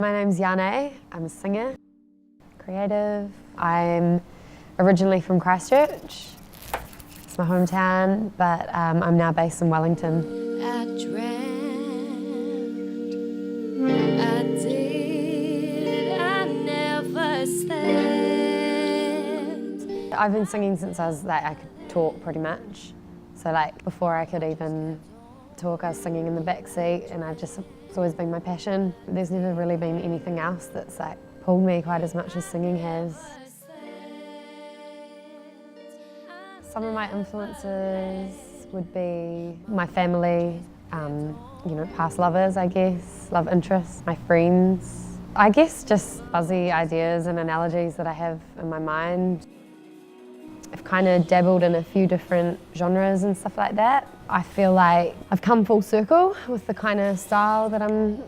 My name's Yayne. I'm a singer, creative. I'm originally from Christchurch. It's my hometown, but I'm now based in Wellington. I've been singing since I could talk pretty much. So before I could even talk, I was singing in the back seat, and it's always been my passion. There's never really been anything else that's pulled me quite as much as singing has. Some of my influences would be my family, past lovers, I guess, love interests, my friends. I guess just fuzzy ideas and analogies that I have in my mind. I've kind of dabbled in a few different genres and stuff like that. I feel like I've come full circle with the kind of style that I'm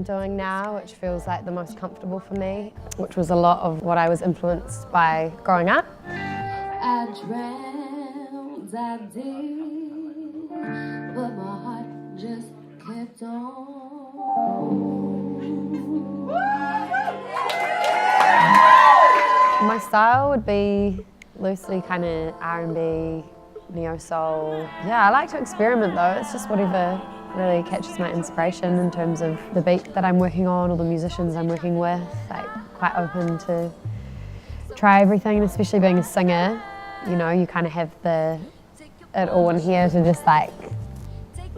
doing now, which feels like the most comfortable for me, which was a lot of what I was influenced by growing up. I drowned, I did, but my heart just kept on. My style would be loosely kind of R&B, neo-soul. Yeah, I like to experiment though. It's just whatever really catches my inspiration in terms of the beat that I'm working on or the musicians I'm working with. Quite open to try everything, and especially being a singer, you kind of have it all in here to just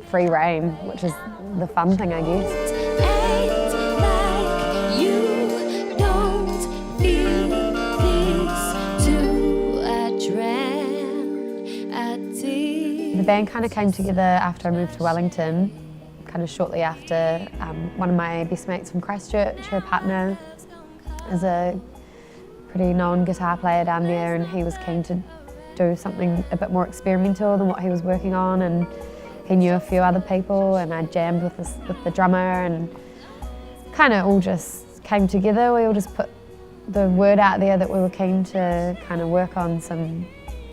free reign, which is the fun thing, I guess. The band kind of came together after I moved to Wellington, kind of shortly after. One of my best mates from Christchurch, her partner, is a pretty known guitar player down there, and he was keen to do something a bit more experimental than what he was working on, and he knew a few other people, and I jammed with the drummer, and kind of all just came together. We all just put the word out there that we were keen to kind of work on some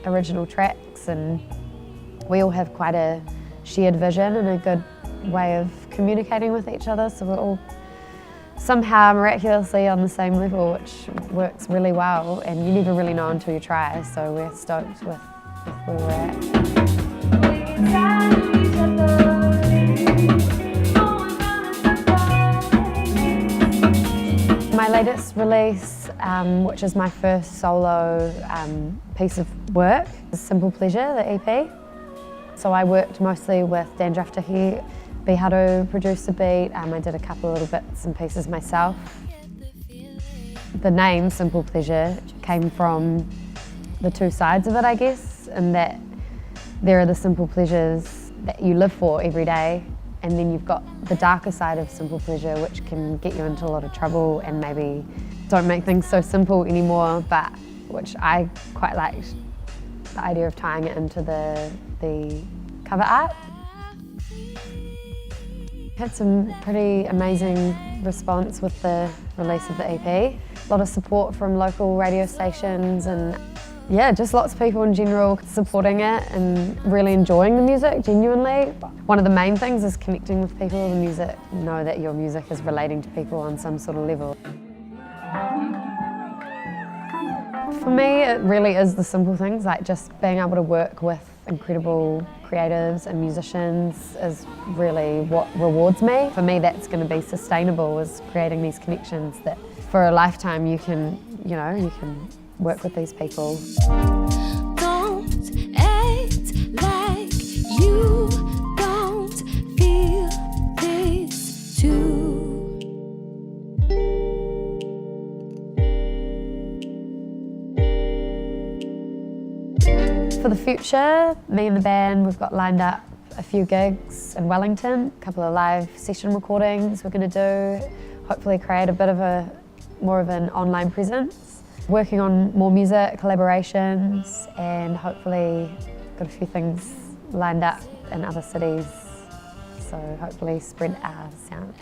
original tracks, and we all have quite a shared vision and a good way of communicating with each other, so we're all somehow miraculously on the same level, which works really well, and you never really know until you try, so we're stoked with where we're at. My latest release, which is my first solo piece of work, is Simple Pleasure, the EP. So I worked mostly with Dan Draftiki, Biharu produced the beat. I did a couple of little bits and pieces myself. The name Simple Pleasure came from the two sides of it, I guess, and that there are the simple pleasures that you live for every day, and then you've got the darker side of simple pleasure, which can get you into a lot of trouble and maybe don't make things so simple anymore, but which I quite liked, the idea of tying it into the cover art. Had some pretty amazing response with the release of the EP. A lot of support from local radio stations, and yeah, just lots of people in general supporting it and really enjoying the music genuinely. One of the main things is connecting with people with the music. Know that your music is relating to people on some sort of level. For me, it really is the simple things, just being able to work with incredible creatives and musicians is really what rewards me. For me, that's going to be sustainable, is creating these connections that for a lifetime you can work with these people. Don't act like you don't feel this too. For the future, me and the band, we've got lined up a few gigs in Wellington, a couple of live session recordings we're going to do, hopefully create a bit of more of an online presence, working on more music, collaborations, and hopefully got a few things lined up in other cities, so hopefully spread our sound.